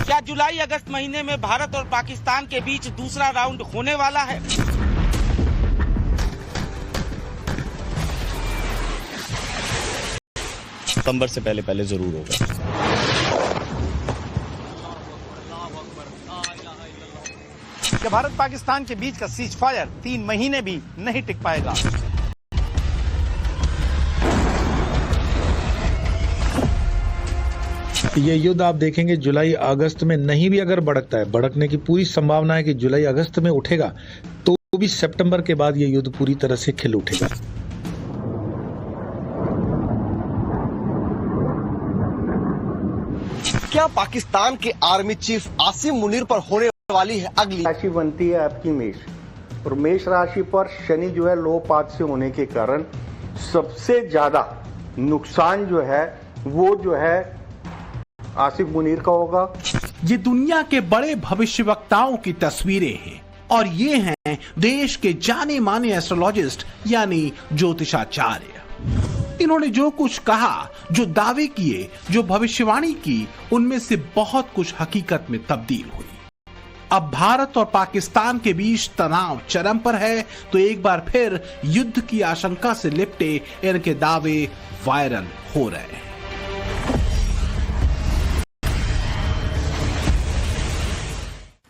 क्या जुलाई अगस्त महीने में भारत और पाकिस्तान के बीच दूसरा राउंड होने वाला है? सितंबर से पहले जरूर होगा। कि भारत पाकिस्तान के बीच का सीज फायर 3 महीने भी नहीं टिक पाएगा। ये युद्ध आप देखेंगे जुलाई अगस्त में नहीं भी अगर भड़कता है, भड़कने की पूरी संभावना है कि जुलाई अगस्त में उठेगा, तो भी सितंबर के बाद ये युद्ध पूरी तरह से खिल उठेगा। क्या पाकिस्तान के आर्मी चीफ आसिम मुनीर पर होने वाली है अगली राशि बनती है आपकी मेष, और मेष राशि पर शनि जो है लो पात से होने के कारण सबसे ज्यादा नुकसान जो है वो जो है आसिफ मुनीर का होगा। ये दुनिया के बड़े भविष्यवक्ताओं की तस्वीरें हैं और ये हैं देश के जाने माने एस्ट्रोलॉजिस्ट यानी ज्योतिषाचार्य। इन्होंने जो कुछ कहा, जो दावे किए, जो भविष्यवाणी की, उनमें से बहुत कुछ हकीकत में तब्दील हुई। अब भारत और पाकिस्तान के बीच तनाव चरम पर है, तो एक बार फिर युद्ध की आशंका से लिपटे इनके दावे वायरल हो रहे हैं।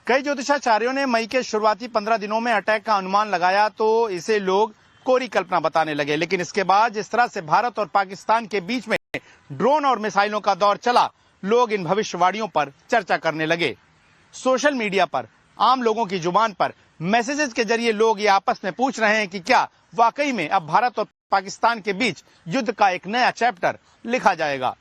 कई ज्योतिषाचार्यों ने मई के शुरुआती 15 दिनों में अटैक का अनुमान लगाया तो इसे लोग कोरी कल्पना बताने लगे, लेकिन इसके बाद जिस तरह से भारत और पाकिस्तान के बीच में ड्रोन और मिसाइलों का दौर चला, लोग इन भविष्यवाणियों पर चर्चा करने लगे। सोशल मीडिया पर, आम लोगों की जुबान पर मैसेजेस के जरिए लोग ये आपस में पूछ रहे हैं कि क्या वाकई में अब भारत और पाकिस्तान के बीच युद्ध का एक नया चैप्टर लिखा जाएगा।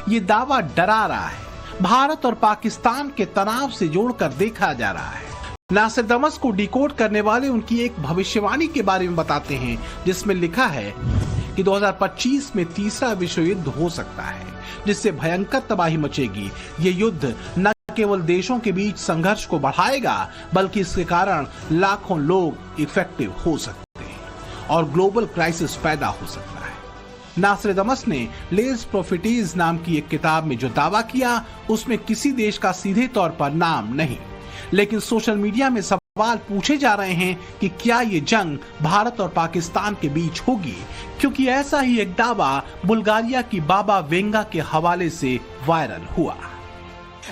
ये दावा डरा रहा है, भारत और पाकिस्तान के तनाव से जोड़कर देखा जा रहा है। नास्ट्राडामस को डिकोड करने वाले उनकी एक भविष्यवाणी के बारे में बताते हैं, जिसमें लिखा है कि 2025 में तीसरा विश्व युद्ध हो सकता है, जिससे भयंकर तबाही मचेगी। ये युद्ध न केवल देशों के बीच संघर्ष को बढ़ाएगा, बल्कि इसके कारण लाखों लोग इफेक्टिव हो सकते हैं और ग्लोबल क्राइसिस पैदा हो सकता है। नास्ट्राडामस ने लेस प्रोफेटीज नाम की एक किताब में जो दावा किया, उसमें किसी देश का सीधे तौर पर नाम नहीं, लेकिन सोशल मीडिया में सवाल पूछे जा रहे हैं कि क्या ये जंग भारत और पाकिस्तान के बीच होगी, क्योंकि ऐसा ही एक दावा बुल्गारिया की बाबा वेंगा के हवाले से वायरल हुआ।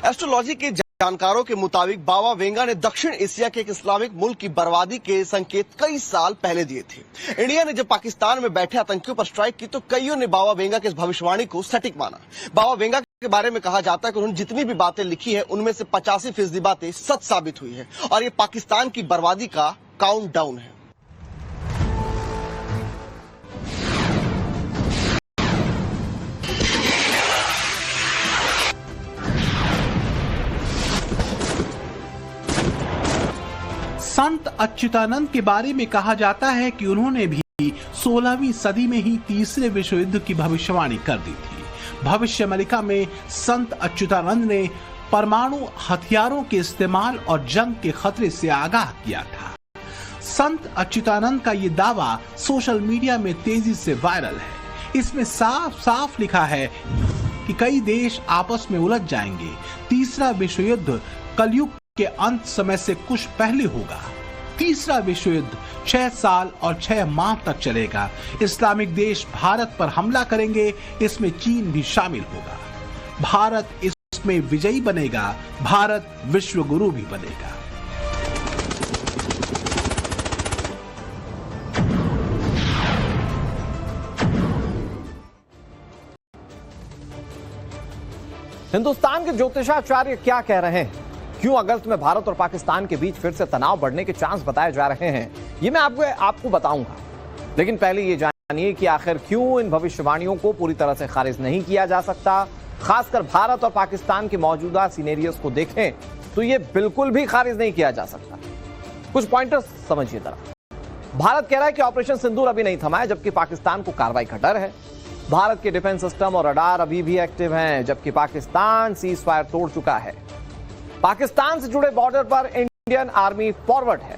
एस्ट्रोलॉजी के जानकारों के मुताबिक बाबा वेंगा ने दक्षिण एशिया के एक इस्लामिक मुल्क की बर्बादी के संकेत कई साल पहले दिए थे। इंडिया ने जब पाकिस्तान में बैठे आतंकियों पर स्ट्राइक की तो कईयों ने बाबा वेंगा के इस भविष्यवाणी को सटीक माना। बाबा वेंगा के बारे में कहा जाता है कि उन्होंने जितनी भी बातें लिखी है उनमें से 85% बातें सच साबित हुई है और ये पाकिस्तान की बर्बादी का काउंटडाउन है। संत अच्युतानंद के बारे में कहा जाता है कि उन्होंने भी 16वीं सदी में ही तीसरे विश्व युद्ध की भविष्यवाणी कर दी थी। भविष्यवाणिका में संत अच्युतानंद ने परमाणु हथियारों के इस्तेमाल और जंग के खतरे से आगाह किया था। संत अच्युतानंद का ये दावा सोशल मीडिया में तेजी से वायरल है। इसमें साफ साफ लिखा है कि कई देश आपस में उलझ जाएंगे। तीसरा विश्व युद्ध कलयुग के अंत समय से कुछ पहले होगा। तीसरा विश्व युद्ध 6 साल और 6 माह तक चलेगा। इस्लामिक देश भारत पर हमला करेंगे, इसमें चीन भी शामिल होगा। भारत इसमें विजयी बनेगा, भारत विश्व गुरु भी बनेगा। हिंदुस्तान के ज्योतिषाचार्य क्या कह रहे हैं, क्यों अगस्त में भारत और पाकिस्तान के बीच फिर से तनाव बढ़ने के चांस बताए जा रहे हैं, ये मैं आपको बताऊंगा। लेकिन पहले ये जानिए कि आखिर क्यों इन भविष्यवाणियों को पूरी तरह से खारिज नहीं किया जा सकता। खासकर भारत और पाकिस्तान के मौजूदा सिनेरियोस को देखें तो ये बिल्कुल भी खारिज नहीं किया जा सकता। कुछ पॉइंटर्स समझिए जरा। भारत कह रहा है कि ऑपरेशन सिंदूर अभी नहीं थमा है, जबकि पाकिस्तान को कार्रवाई का डर है। भारत के डिफेंस सिस्टम और रडार अभी भी एक्टिव हैं, जबकि पाकिस्तान सीज फायर तोड़ चुका है। पाकिस्तान से जुड़े बॉर्डर पर इंडियन आर्मी फॉरवर्ड है।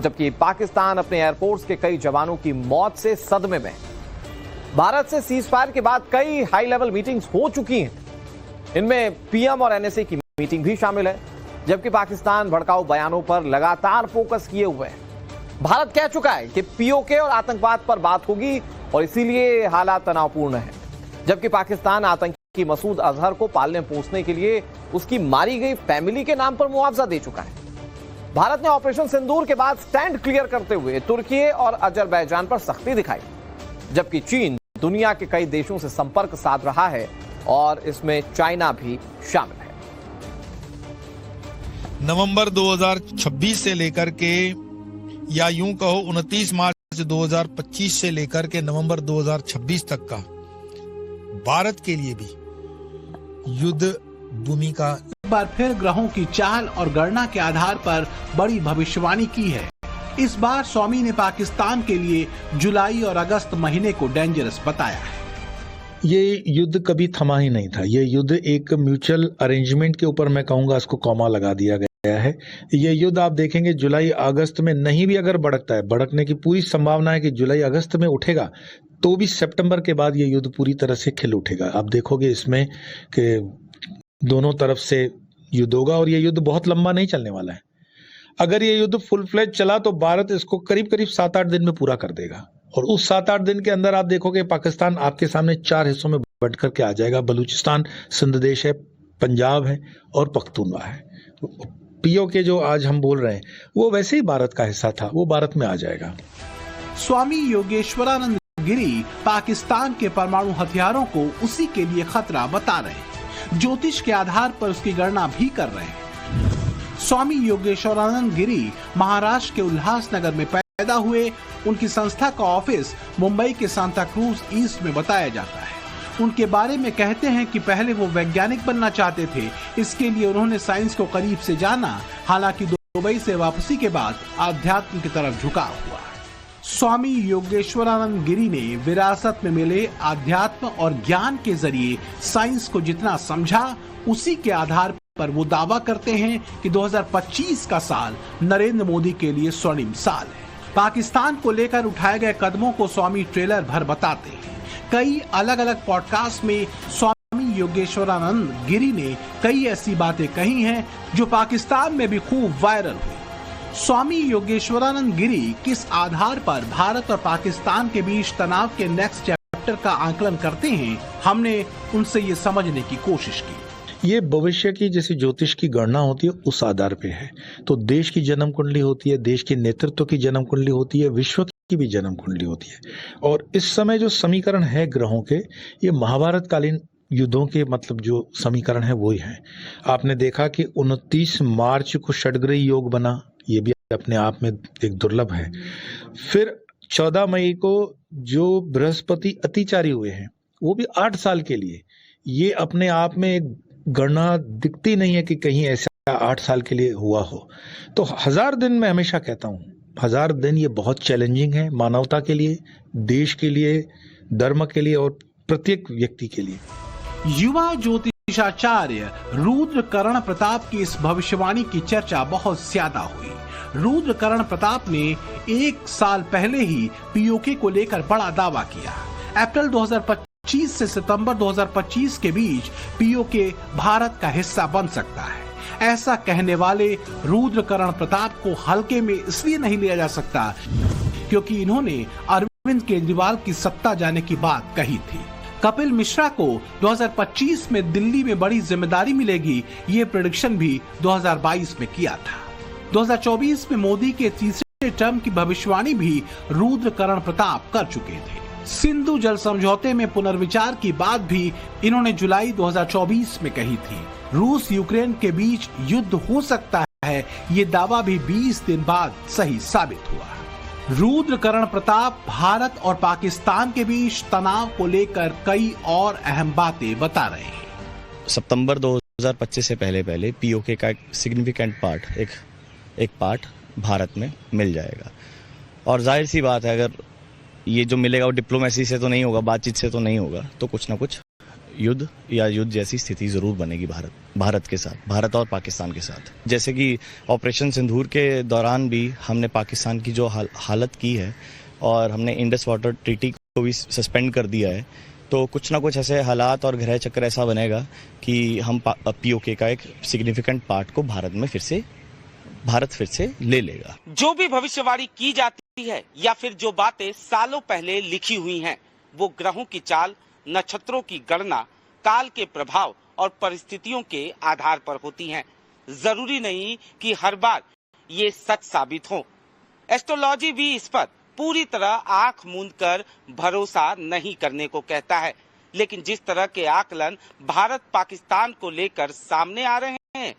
जबकि पाकिस्तान अपने एयरफोर्स के कई जवानों की मौत से सदमे में। भारत से सीजफायर के बाद कई हाई लेवल मीटिंग्स हो चुकी हैं। इनमें पीएम और एनएसए की मीटिंग भी शामिल है, जबकि पाकिस्तान भड़काऊ बयानों पर लगातार फोकस किए हुए है। भारत कह चुका है कि पीओके और आतंकवाद पर बात होगी और इसीलिए हालात तनावपूर्ण है, जबकि पाकिस्तान आतंकी मसूद अजहर को पालने पोसने के लिए उसकी मारी गई फैमिली के नाम पर मुआवजा दे चुका है। भारत ने ऑपरेशन सिंदूर के बाद स्टैंड क्लियर करते हुए तुर्की और अजरबैजान पर सख्ती दिखाई, जबकि चीन दुनिया के कई देशों से संपर्क साध रहा है और इसमें चाइना भी शामिल है। नवंबर 2026 से लेकर के या यूं कहो 29 मार्च 2025 से लेकर के नवंबर 2026 तक का भारत के लिए भी युद्ध भूमि का एक बार फिर ग्रहों की चाल और गणना के आधार पर बड़ी भविष्यवाणी की है। इस बार स्वामी ने पाकिस्तान के लिए जुलाई और अगस्त महीने को डेंजरस बताया है। ये युद्ध कभी थमा ही नहीं था। ये युद्ध एक म्यूचुअल अरेंजमेंट के ऊपर मैं कहूंगा इसको कॉमा लगा दिया गया है। ये युद्ध आप देखेंगे जुलाई अगस्त में नहीं भी अगर भड़कता है, भड़कने की पूरी संभावना है कि जुलाई अगस्त में उठेगा, तो भी सितंबर के बाद ये युद्ध पूरी तरह से खिल उठेगा। आप देखोगे इसमें कि दोनों तरफ से युद्ध होगा और ये युद्ध बहुत लंबा नहीं चलने वाला है। अगर ये युद्ध फुल फ्लेज चला तो भारत इसको करीब करीब 7-8 दिन में पूरा कर देगा और उस 7-8 दिन के अंदर आप देखोगे पाकिस्तान आपके सामने 4 हिस्सों में बंट करके आ जाएगा। बलूचिस्तान सिंध देश है, पंजाब है और पख्तूनवा है। पीओके जो आज हम बोल रहे हैं वो वैसे ही भारत का हिस्सा था, वो भारत में आ जाएगा। स्वामी योगेश्वरानंद गिरी पाकिस्तान के परमाणु हथियारों को उसी के लिए खतरा बता रहे हैं। ज्योतिष के आधार पर उसकी गणना भी कर रहे हैं। स्वामी योगेश्वरानंद गिरी महाराष्ट्र के उल्हासनगर में पैदा हुए। उनकी संस्था का ऑफिस मुंबई के सांता क्रूज ईस्ट में बताया जाता है। उनके बारे में कहते हैं कि पहले वो वैज्ञानिक बनना चाहते थे। इसके लिए उन्होंने साइंस को करीब से जाना। हालांकि दुबई से वापसी के बाद आध्यात्म की तरफ झुकाव हुआ। स्वामी योगेश्वरानंद गिरी ने विरासत में मिले आध्यात्म और ज्ञान के जरिए साइंस को जितना समझा, उसी के आधार पर वो दावा करते हैं कि 2025 का साल नरेंद्र मोदी के लिए स्वर्णिम साल है। पाकिस्तान को लेकर उठाए गए कदमों को स्वामी ट्रेलर भर बताते हैं। कई अलग अलग पॉडकास्ट में स्वामी योगेश्वरानंद गिरी ने कई ऐसी बातें कही हैं जो पाकिस्तान में भी खूब वायरल हुई। स्वामी योगेश्वरानंद गिरी किस आधार पर भारत और पाकिस्तान के बीच तनाव के नेक्स्ट चैप्टर का आकलन करते हैं, हमने उनसे ये समझने की कोशिश की। ये भविष्य की जैसे ज्योतिष की गणना होती है उस आधार पे है। तो देश की जन्म कुंडली होती है, देश के नेतृत्व की जन्म कुंडली होती है, विश्व की भी जन्म कुंडली होती है। और इस समय जो समीकरण है ग्रहों के, ये महाभारत कालीन युद्धों के मतलब जो समीकरण है वही है। आपने देखा कि 29 मार्च को षडग्रही योग बना, ये भी अपने आप में एक दुर्लभ है। फिर 14 मई को जो बृहस्पति अतिचारी हुए हैं वो भी 8 साल के लिए, ये अपने आप में एक गणना दिखती नहीं है कि कहीं ऐसा 8 साल के लिए हुआ हो। तो 1000 दिन मैं हमेशा कहता हूँ 1000 दिन ये बहुत चैलेंजिंग है मानवता के लिए, देश के लिए, धर्म के लिए और प्रत्येक व्यक्ति के लिए। युवा ज्योतिषाचार्य रुद्रकर्ण प्रताप की इस भविष्यवाणी की चर्चा बहुत ज्यादा हुई। रुद्रकर्ण प्रताप ने 1 साल पहले ही पीओके को लेकर बड़ा दावा किया। अप्रैल 2025 से सितंबर 2025 के बीच पीओके भारत का हिस्सा बन सकता है। ऐसा कहने वाले रुद्रकर्ण प्रताप को हल्के में इसलिए नहीं लिया जा सकता क्योंकि इन्होंने अरविंद केजरीवाल की सत्ता जाने की बात कही थी। कपिल मिश्रा को 2025 में दिल्ली में बड़ी जिम्मेदारी मिलेगी, ये प्रेडिक्शन भी 2022 में किया था। 2024 में मोदी के तीसरे टर्म की भविष्यवाणी भी रुद्रकर्ण प्रताप कर चुके थे। सिंधु जल समझौते में पुनर्विचार की बात भी इन्होंने जुलाई 2024 में कही थी। रूस यूक्रेन के बीच युद्ध हो सकता है, ये दावा भी 20 दिन बाद सही साबित हुआ। रुद्रकर्ण प्रताप भारत और पाकिस्तान के बीच तनाव को लेकर कई और अहम बातें बता रहे हैं। सितंबर 2025 से पहले पीओके का एक सिग्निफिकेंट पार्ट, एक पार्ट भारत में मिल जाएगा। और जाहिर सी बात है, अगर ये जो मिलेगा वो डिप्लोमेसी से तो नहीं होगा, बातचीत से तो नहीं होगा, तो कुछ ना कुछ युद्ध या युद्ध जैसी स्थिति जरूर बनेगी भारत के साथ, भारत और पाकिस्तान के साथ। जैसे कि ऑपरेशन सिंदूर के दौरान भी हमने पाकिस्तान की जो हालत की है और हमने इंडस वाटर ट्रीटी को भी सस्पेंड कर दिया है, तो कुछ ना कुछ ऐसे हालात और ग्रह चक्र ऐसा बनेगा कि हम पीओके का एक सिग्निफिकेंट पार्ट को भारत फिर से ले लेगा। जो भी भविष्यवाणी की जाती है या फिर जो बातें सालों पहले लिखी हुई हैं, वो ग्रहों की चाल, नक्षत्रों की गणना, काल के प्रभाव और परिस्थितियों के आधार पर होती हैं। जरूरी नहीं कि हर बार ये सच साबित हो। एस्ट्रोलॉजी भी इस पर पूरी तरह आंख मूंद कर भरोसा नहीं करने को कहता है, लेकिन जिस तरह के आकलन भारत पाकिस्तान को लेकर सामने आ रहे हैं,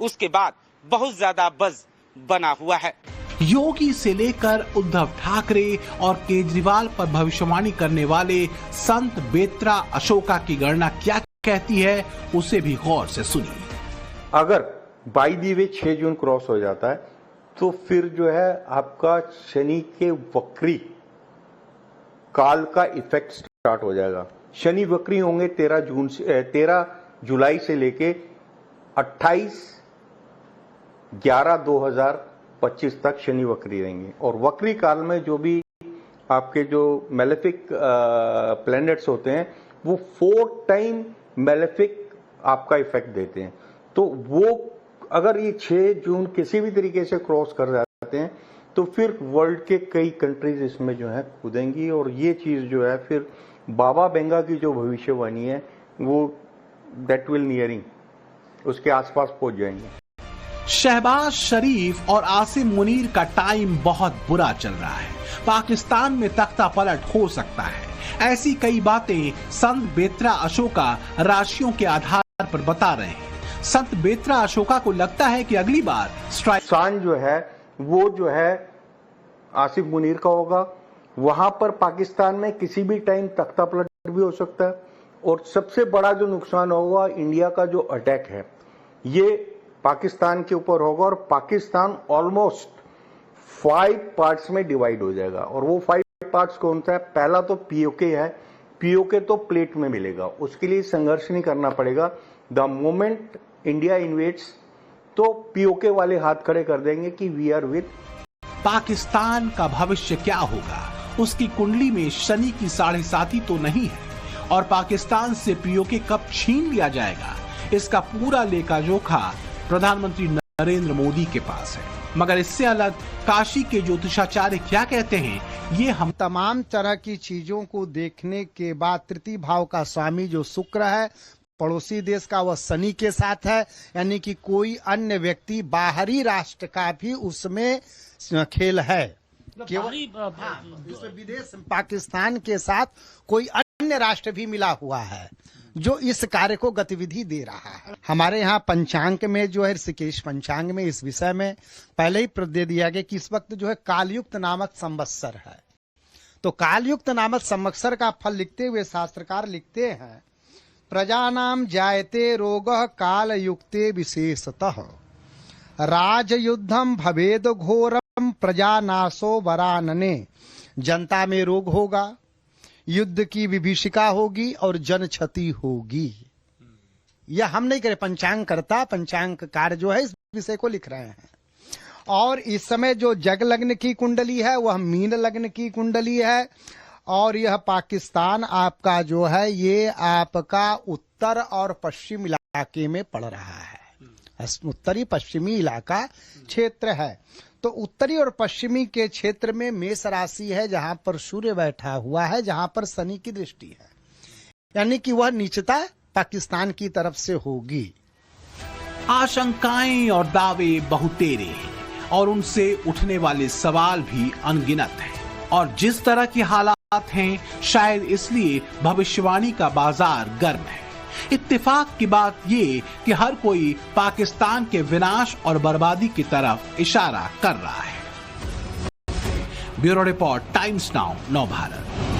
उसके बाद बहुत ज्यादा बज़ बना हुआ है। योगी से लेकर उद्धव ठाकरे और केजरीवाल पर भविष्यवाणी करने वाले संत बेत्रा अशोका की गणना क्या कहती है, उसे भी गौर से सुनिए। अगर by the way 6 June cross हो जाता है तो फिर जो है आपका शनि के वक्री काल का इफेक्ट स्टार्ट हो जाएगा। शनि वक्री होंगे 13 जुलाई से लेके 28/11/2025 तक शनि वक्री रहेंगे। और वक्री काल में जो भी आपके जो मेलेफिक प्लैनेट्स होते हैं वो 4 टाइम मेलेफिक आपका इफेक्ट देते हैं। तो वो अगर ये 6 जून किसी भी तरीके से क्रॉस कर जाते हैं तो फिर वर्ल्ड के कई कंट्रीज इसमें जो है कूदेंगी और ये चीज जो है फिर बाबा बेंगा की जो भविष्यवाणी है वो दैट विल नियरिंग उसके आसपास पहुंच जाएंगे। शहबाज शरीफ और आसिम मुनीर का टाइम बहुत बुरा चल रहा है। पाकिस्तान में तख्ता पलट हो सकता है। ऐसी कई बातें संत बेत्रा अशोका राशियों के आधार पर बता रहे हैं। संत बेत्रा अशोका को लगता है कि अगली बार स्ट्राइक नुकसान जो है वो जो है आसिफ मुनीर का होगा। वहां पर पाकिस्तान में किसी भी टाइम तख्ता पलट भी हो सकता है और सबसे बड़ा जो नुकसान होगा इंडिया का जो अटैक है ये पाकिस्तान के ऊपर होगा और पाकिस्तान ऑलमोस्ट 5 पार्ट्स में डिवाइड हो जाएगा। और वो 5 पार्ट्स कौन सा है? पहला तो पीओके है। पीओके तो प्लेट में मिलेगा, उसके लिए संघर्ष नहीं करना पड़ेगा। द मोमेंट इंडिया इन्वेड्स तो पीओके वाले हाथ खड़े कर देंगे कि वी आर विद। पाकिस्तान का भविष्य क्या होगा? उसकी कुंडली में शनि की 7.5 तो नहीं है और पाकिस्तान से पीओके कब छीन लिया जाएगा, इसका पूरा लेखा जोखा प्रधानमंत्री नरेंद्र मोदी के पास है। मगर इससे अलग काशी के ज्योतिषाचार्य क्या कहते हैं, ये हम तमाम तरह की चीजों को देखने के बाद तृतीय भाव का स्वामी जो शुक्र है, पड़ोसी देश का वह शनि के साथ है, यानी कि कोई अन्य व्यक्ति बाहरी राष्ट्र का भी उसमें खेल है। केवल विदेश पाकिस्तान के साथ कोई अन्य राष्ट्र भी मिला हुआ है जो इस कार्य को गतिविधि दे रहा है। हमारे यहाँ पंचांग में जो है ऋषिकेश पंचांग में इस विषय में पहले ही दे दिया गया कि इस वक्त जो है कालयुक्त नामक संवत्सर है। तो कालयुक्त नामक संवत्सर का फल लिखते हुए शास्त्रकार लिखते हैं, प्रजानाम जायते रोगः कालयुक्ते विशेषतः राजयुद्धम भवेद घोरम प्रजानाशो वरानने। जनता में रोग होगा, युद्ध की विभीषिका होगी और जन क्षति होगी। यह हम नहीं करे, पंचांग करता, पंचांगकार जो है इस विषय को लिख रहे हैं। और इस समय जो जग लग्न की कुंडली है वह मीन लग्न की कुंडली है और यह पाकिस्तान आपका जो है ये आपका उत्तर और पश्चिम इलाके में पड़ रहा है। उत्तरी पश्चिमी इलाका क्षेत्र है। तो उत्तरी और पश्चिमी के क्षेत्र में मेष राशि है जहां पर सूर्य बैठा हुआ है, जहां पर शनि की दृष्टि है, यानी कि वह नीचता पाकिस्तान की तरफ से होगी। आशंकाएं और दावे बहुतेरे हैं और उनसे उठने वाले सवाल भी अनगिनत हैं। और जिस तरह की हालात हैं, शायद इसलिए भविष्यवाणी का बाजार गर्म है। इत्तेफाक की बात ये कि हर कोई पाकिस्तान के विनाश और बर्बादी की तरफ इशारा कर रहा है। ब्यूरो रिपोर्ट, टाइम्स नाउ, नव भारत।